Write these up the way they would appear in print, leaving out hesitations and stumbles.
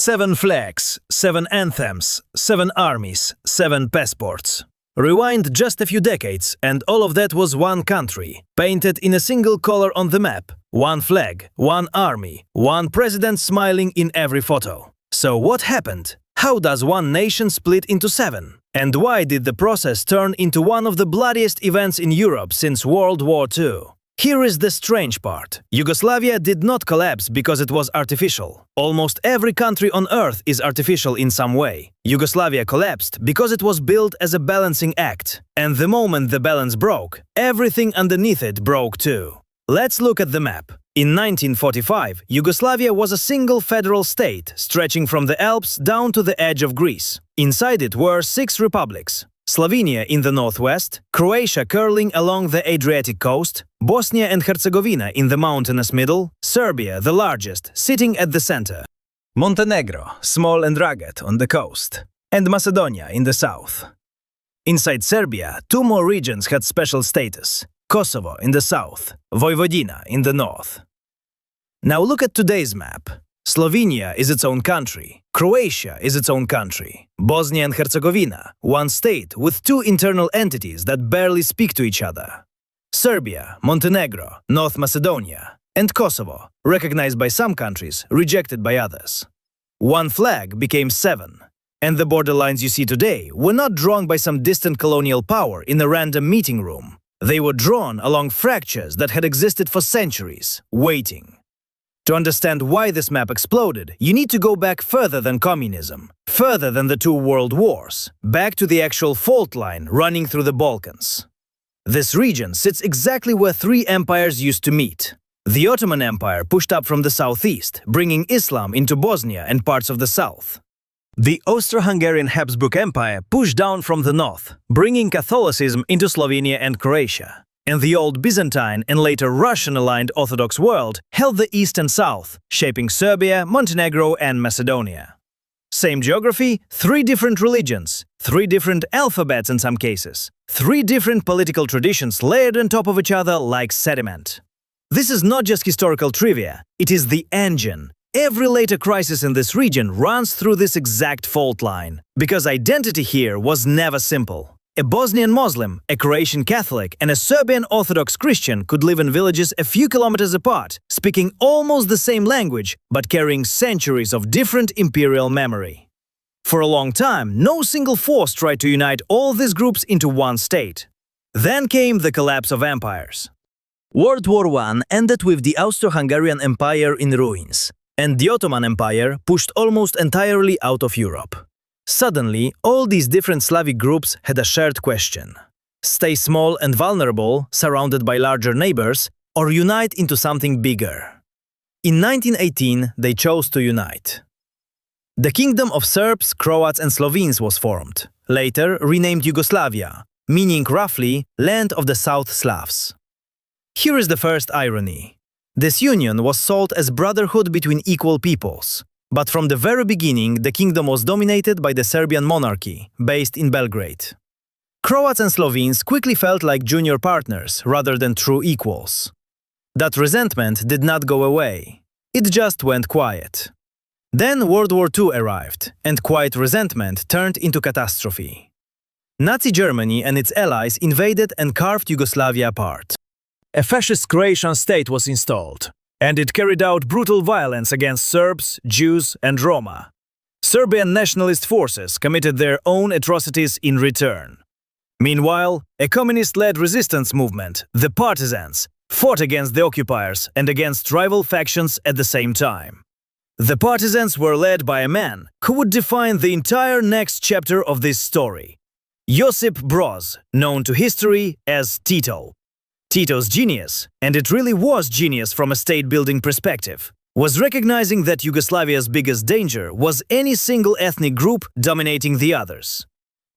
7 flags, 7 anthems, 7 armies, 7 passports. Rewind just a few decades, and all of that was one country, painted in a single color on the map. One flag, one army, one president smiling in every photo. So what happened? How does one nation split into 7? And why did the process turn into one of the bloodiest events in Europe since World War II? Here is the strange part. Yugoslavia did not collapse because it was artificial. Almost every country on earth is artificial in some way. Yugoslavia collapsed because it was built as a balancing act. And the moment the balance broke, everything underneath it broke too. Let's look at the map. In 1945, Yugoslavia was a single federal state, stretching from the Alps down to the edge of Greece. Inside it were 6 republics. Slovenia in the northwest, Croatia curling along the Adriatic coast, Bosnia and Herzegovina in the mountainous middle, Serbia, the largest, sitting at the center, Montenegro, small and rugged, on the coast, and Macedonia in the south. Inside Serbia, 2 more regions had special status: Kosovo in the south, Vojvodina in the north. Now look at today's map. Slovenia is its own country. Croatia is its own country. Bosnia and Herzegovina, one state with 2 internal entities that barely speak to each other. Serbia, Montenegro, North Macedonia, and Kosovo, recognized by some countries, rejected by others. One flag became 7. And the borderlines you see today were not drawn by some distant colonial power in a random meeting room. They were drawn along fractures that had existed for centuries, waiting. To understand why this map exploded, you need to go back further than communism, further than the 2 world wars, back to the actual fault line running through the Balkans. This region sits exactly where 3 empires used to meet. The Ottoman Empire pushed up from the southeast, bringing Islam into Bosnia and parts of the south. The Austro-Hungarian Habsburg Empire pushed down from the north, bringing Catholicism into Slovenia and Croatia. And the old Byzantine and later Russian-aligned Orthodox world held the east and south, shaping Serbia, Montenegro and Macedonia. Same geography, 3 different religions, 3 different alphabets in some cases, 3 different political traditions layered on top of each other like sediment. This is not just historical trivia, it is the engine. Every later crisis in this region runs through this exact fault line, because identity here was never simple. A Bosnian Muslim, a Croatian Catholic, and a Serbian Orthodox Christian could live in villages a few kilometers apart, speaking almost the same language, but carrying centuries of different imperial memory. For a long time, no single force tried to unite all these groups into one state. Then came the collapse of empires. World War I ended with the Austro-Hungarian Empire in ruins, and the Ottoman Empire pushed almost entirely out of Europe. Suddenly, all these different Slavic groups had a shared question: stay small and vulnerable, surrounded by larger neighbors, or unite into something bigger. In 1918, they chose to unite. The Kingdom of Serbs, Croats and Slovenes was formed, later renamed Yugoslavia, meaning roughly Land of the South Slavs. Here is the first irony. This union was sold as brotherhood between equal peoples. But from the very beginning, the kingdom was dominated by the Serbian monarchy, based in Belgrade. Croats and Slovenes quickly felt like junior partners rather than true equals. That resentment did not go away. It just went quiet. Then World War II arrived, and quiet resentment turned into catastrophe. Nazi Germany and its allies invaded and carved Yugoslavia apart. A fascist Croatian state was installed, and it carried out brutal violence against Serbs, Jews and Roma. Serbian nationalist forces committed their own atrocities in return. Meanwhile, a communist-led resistance movement, the Partisans, fought against the occupiers and against rival factions at the same time. The Partisans were led by a man who would define the entire next chapter of this story: Josip Broz, known to history as Tito. Tito's genius, and it really was genius from a state-building perspective, was recognizing that Yugoslavia's biggest danger was any single ethnic group dominating the others.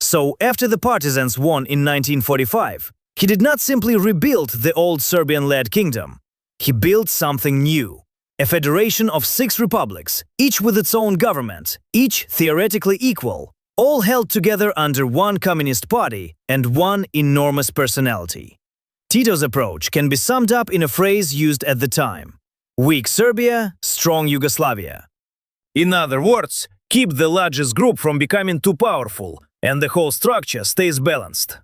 So, after the Partisans won in 1945, he did not simply rebuild the old Serbian-led kingdom. He built something new, a federation of 6 republics, each with its own government, each theoretically equal, all held together under one communist party and one enormous personality. Tito's approach can be summed up in a phrase used at the time: weak Serbia, strong Yugoslavia. In other words, keep the largest group from becoming too powerful, and the whole structure stays balanced.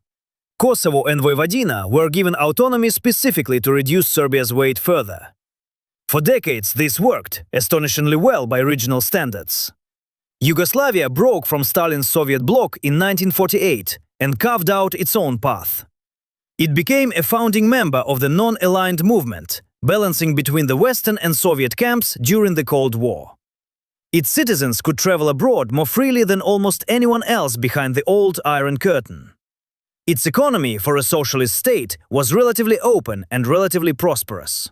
Kosovo and Vojvodina were given autonomy specifically to reduce Serbia's weight further. For decades, this worked astonishingly well by regional standards. Yugoslavia broke from Stalin's Soviet bloc in 1948 and carved out its own path. It became a founding member of the non-aligned movement, balancing between the Western and Soviet camps during the Cold War. Its citizens could travel abroad more freely than almost anyone else behind the old Iron Curtain. Its economy, for a socialist state, was relatively open and relatively prosperous.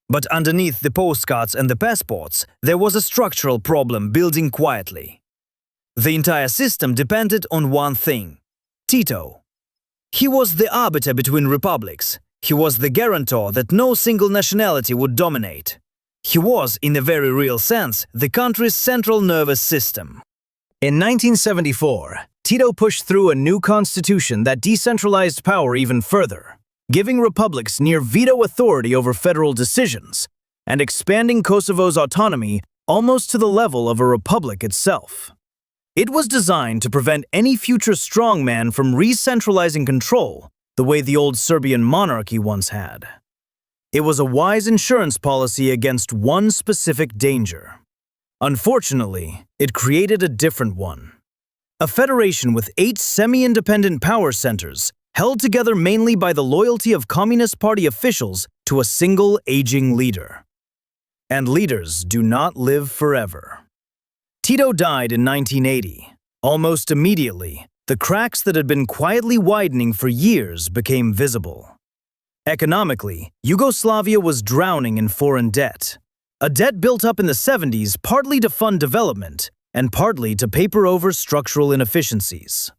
But underneath the postcards and the passports, there was a structural problem building quietly. The entire system depended on one thing: Tito. He was the arbiter between republics. He was the guarantor that no single nationality would dominate. He was, in a very real sense, the country's central nervous system. In 1974, Tito pushed through a new constitution that decentralized power even further, giving republics near-veto authority over federal decisions and expanding Kosovo's autonomy almost to the level of a republic itself. It was designed to prevent any future strongman from re-centralizing control the way the old Serbian monarchy once had. It was a wise insurance policy against one specific danger. Unfortunately, it created a different one. A federation with 8 semi-independent power centers, held together mainly by the loyalty of Communist Party officials to a single aging leader. And leaders do not live forever. Tito died in 1980. Almost immediately, the cracks that had been quietly widening for years became visible. Economically, Yugoslavia was drowning in foreign debt. A debt built up in the 70s partly to fund development and partly to paper over structural inefficiencies.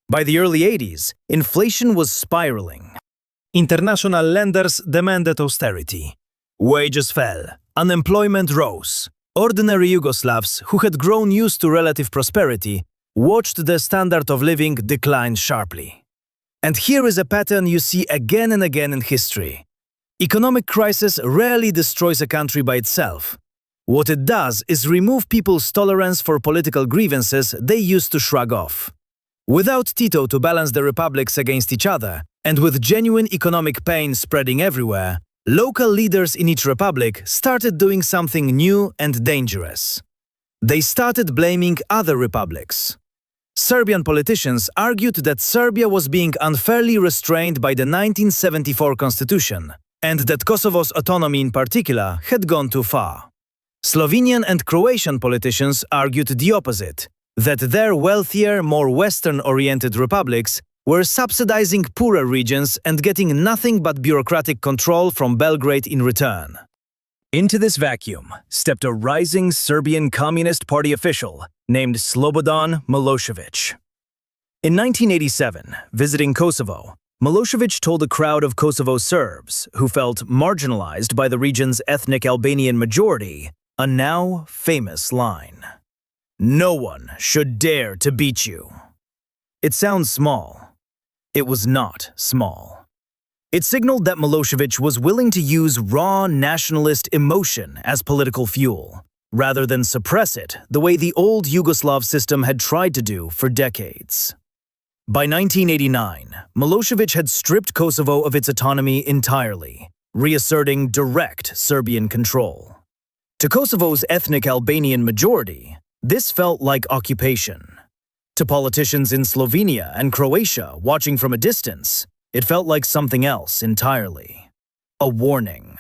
By the early 80s, inflation was spiraling. International lenders demanded austerity. Wages fell, unemployment rose. Ordinary Yugoslavs, who had grown used to relative prosperity, watched their standard of living decline sharply. And here is a pattern you see again and again in history. Economic crisis rarely destroys a country by itself. What it does is remove people's tolerance for political grievances they used to shrug off. Without Tito to balance the republics against each other, and with genuine economic pain spreading everywhere, local leaders in each republic started doing something new and dangerous. They started blaming other republics. Serbian politicians argued that Serbia was being unfairly restrained by the 1974 constitution, and that Kosovo's autonomy in particular had gone too far. Slovenian and Croatian politicians argued the opposite, that their wealthier, more Western-oriented republics were subsidizing poorer regions and getting nothing but bureaucratic control from Belgrade in return. Into this vacuum stepped a rising Serbian Communist Party official named Slobodan Milosevic. In 1987, visiting Kosovo, Milosevic told a crowd of Kosovo Serbs who felt marginalized by the region's ethnic Albanian majority a now famous line: "No one should dare to beat you." It sounds small. It was not small. It signaled that Milosevic was willing to use raw nationalist emotion as political fuel, rather than suppress it the way the old Yugoslav system had tried to do for decades. By 1989, Milosevic had stripped Kosovo of its autonomy entirely, reasserting direct Serbian control. To Kosovo's ethnic Albanian majority, this felt like occupation. To politicians in Slovenia and Croatia watching from a distance, it felt like something else entirely. A warning.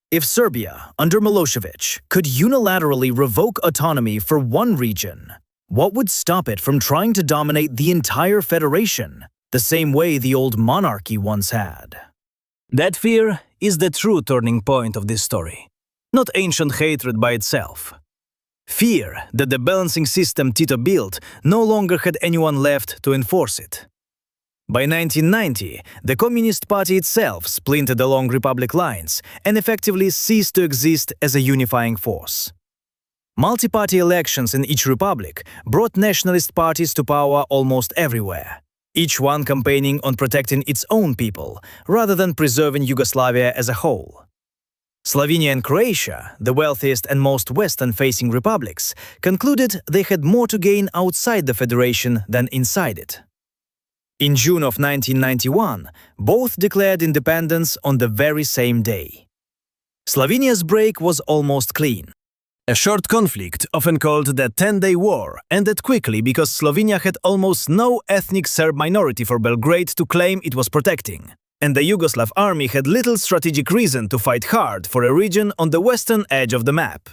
If Serbia, under Milosevic, could unilaterally revoke autonomy for one region, what would stop it from trying to dominate the entire federation, the same way the old monarchy once had? That fear is the true turning point of this story, not ancient hatred by itself. Fear that the balancing system Tito built no longer had anyone left to enforce it. By 1990, the Communist Party itself splintered along republic lines and effectively ceased to exist as a unifying force. Multi-party elections in each republic brought nationalist parties to power almost everywhere, each one campaigning on protecting its own people rather than preserving Yugoslavia as a whole. Slovenia and Croatia, the wealthiest and most Western-facing republics, concluded they had more to gain outside the federation than inside it. In June of 1991, both declared independence on the very same day. Slovenia's break was almost clean. A short conflict, often called the 10-Day War, ended quickly because Slovenia had almost no ethnic Serb minority for Belgrade to claim it was protecting, and the Yugoslav army had little strategic reason to fight hard for a region on the western edge of the map.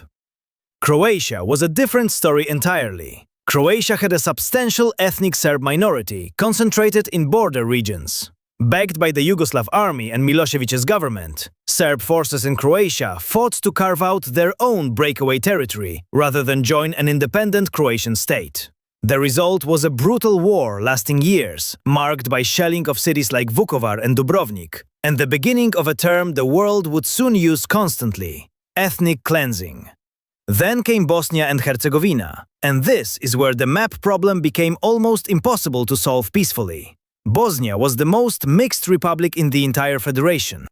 Croatia was a different story entirely. Croatia had a substantial ethnic Serb minority concentrated in border regions. Backed by the Yugoslav army and Milosevic's government, Serb forces in Croatia fought to carve out their own breakaway territory rather than join an independent Croatian state. The result was a brutal war lasting years, marked by shelling of cities like Vukovar and Dubrovnik, and the beginning of a term the world would soon use constantly: ethnic cleansing. Then came Bosnia and Herzegovina, and this is where the map problem became almost impossible to solve peacefully. Bosnia was the most mixed republic in the entire federation.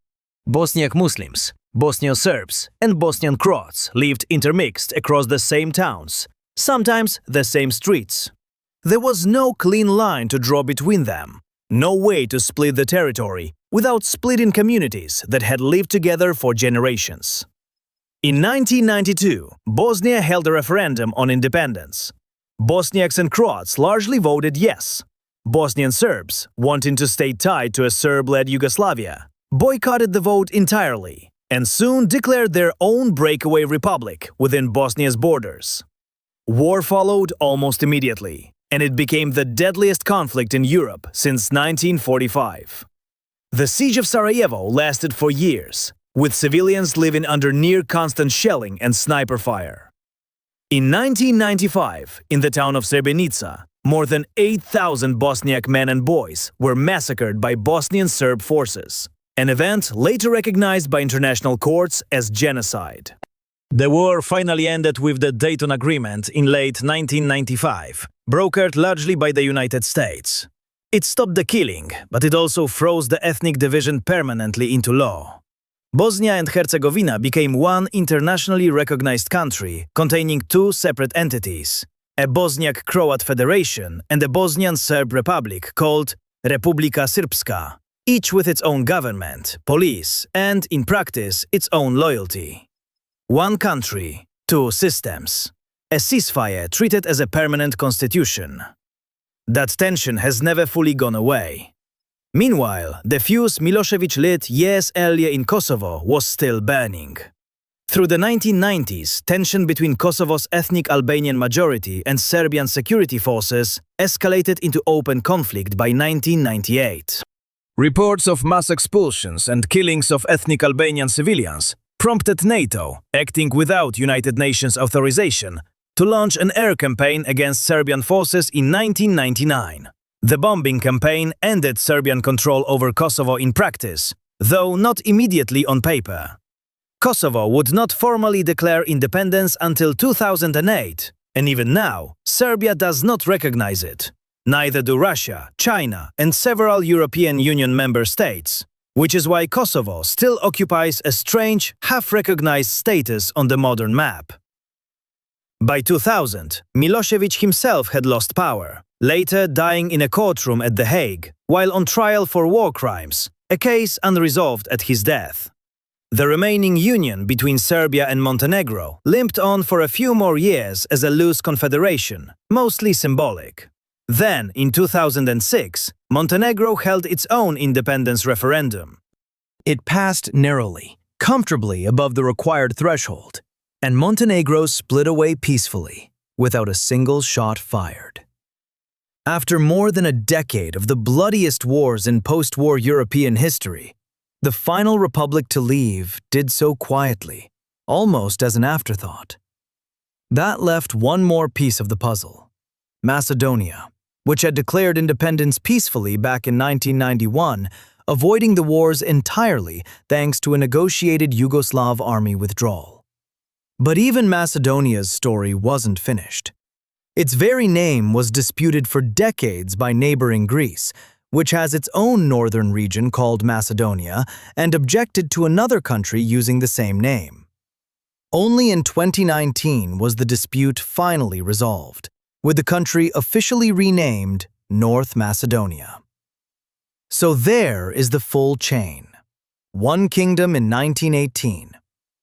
Bosniak Muslims, Bosnian Serbs, and Bosnian Croats lived intermixed across the same towns, sometimes the same streets. There was no clean line to draw between them, no way to split the territory without splitting communities that had lived together for generations. In 1992, Bosnia held a referendum on independence. Bosniaks and Croats largely voted yes. Bosnian Serbs, wanting to stay tied to a Serb-led Yugoslavia, boycotted the vote entirely and soon declared their own breakaway republic within Bosnia's borders. War followed almost immediately, and it became the deadliest conflict in Europe since 1945. The siege of Sarajevo lasted for years, with civilians living under near-constant shelling and sniper fire. In 1995, in the town of Srebrenica, more than 8,000 Bosniak men and boys were massacred by Bosnian Serb forces, an event later recognized by international courts as genocide. The war finally ended with the Dayton Agreement in late 1995, brokered largely by the United States. It stopped the killing, but it also froze the ethnic division permanently into law. Bosnia and Herzegovina became one internationally recognized country containing two separate entities: a Bosniak-Croat Federation and a Bosnian Serb Republic called Republika Srpska, each with its own government, police, and, in practice, its own loyalty. One country, two systems. A ceasefire treated as a permanent constitution. That tension has never fully gone away. Meanwhile, the fuse Milosevic lit years earlier in Kosovo was still burning. Through the 1990s, tension between Kosovo's ethnic Albanian majority and Serbian security forces escalated into open conflict by 1998. Reports of mass expulsions and killings of ethnic Albanian civilians prompted NATO, acting without United Nations authorization, to launch an air campaign against Serbian forces in 1999. The bombing campaign ended Serbian control over Kosovo in practice, though not immediately on paper. Kosovo would not formally declare independence until 2008, and even now, Serbia does not recognize it. Neither do Russia, China, and several European Union member states, which is why Kosovo still occupies a strange, half-recognized status on the modern map. By 2000, Milosevic himself had lost power, later dying in a courtroom at The Hague, while on trial for war crimes, a case unresolved at his death. The remaining union between Serbia and Montenegro limped on for a few more years as a loose confederation, mostly symbolic. Then, in 2006, Montenegro held its own independence referendum. It passed narrowly, comfortably above the required threshold, and Montenegro split away peacefully, without a single shot fired. After more than a decade of the bloodiest wars in post-war European history, the final republic to leave did so quietly, almost as an afterthought. That left one more piece of the puzzle: Macedonia, which had declared independence peacefully back in 1991, avoiding the wars entirely thanks to a negotiated Yugoslav army withdrawal. But even Macedonia's story wasn't finished. Its very name was disputed for decades by neighboring Greece, which has its own northern region called Macedonia, and objected to another country using the same name. Only in 2019 was the dispute finally resolved, with the country officially renamed North Macedonia. So there is the full chain. One kingdom in 1918.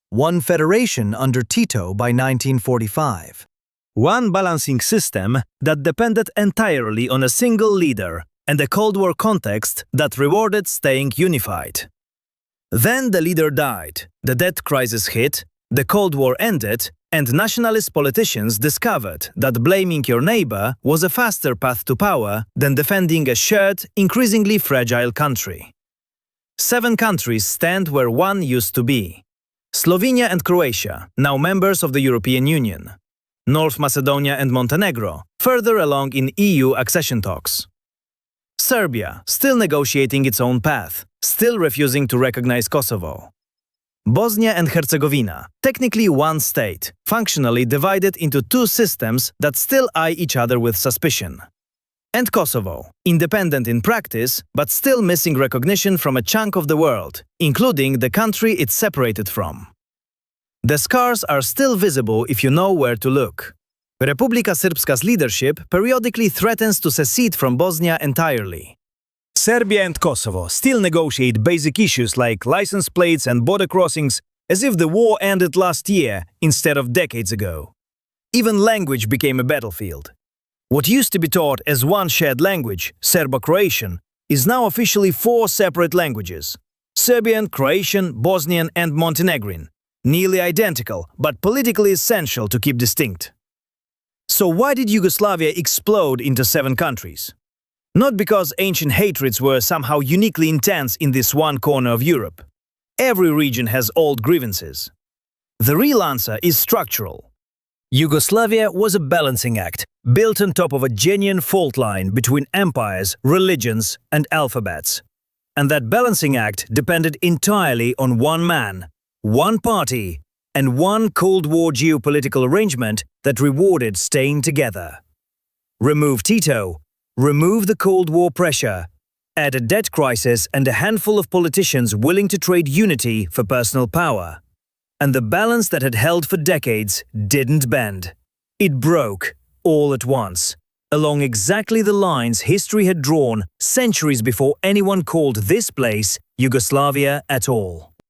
One federation under Tito by 1945. One balancing system that depended entirely on a single leader and a Cold War context that rewarded staying unified. Then the leader died, the debt crisis hit, the Cold War ended, and nationalist politicians discovered that blaming your neighbor was a faster path to power than defending a shared, increasingly fragile country. 7 countries stand where one used to be. Slovenia and Croatia, now members of the European Union. North Macedonia and Montenegro, further along in EU accession talks. Serbia, still negotiating its own path, still refusing to recognize Kosovo. Bosnia and Herzegovina, technically one state, functionally divided into 2 systems that still eye each other with suspicion. And Kosovo, independent in practice, but still missing recognition from a chunk of the world, including the country it's separated from. The scars are still visible if you know where to look. Republika Srpska's leadership periodically threatens to secede from Bosnia entirely. Serbia and Kosovo still negotiate basic issues like license plates and border crossings as if the war ended last year instead of decades ago. Even language became a battlefield. What used to be taught as one shared language, Serbo-Croatian, is now officially 4 separate languages: Serbian, Croatian, Bosnian, and Montenegrin, nearly identical but politically essential to keep distinct. So why did Yugoslavia explode into 7 countries? Not because ancient hatreds were somehow uniquely intense in this one corner of Europe. Every region has old grievances. The real answer is structural. Yugoslavia was a balancing act, built on top of a genuine fault line between empires, religions, and alphabets. And that balancing act depended entirely on one man, one party, and one Cold War geopolitical arrangement that rewarded staying together. Remove Tito, remove the Cold War pressure, add a debt crisis and a handful of politicians willing to trade unity for personal power. And the balance that had held for decades didn't bend. It broke, all at once, along exactly the lines history had drawn centuries before anyone called this place Yugoslavia at all.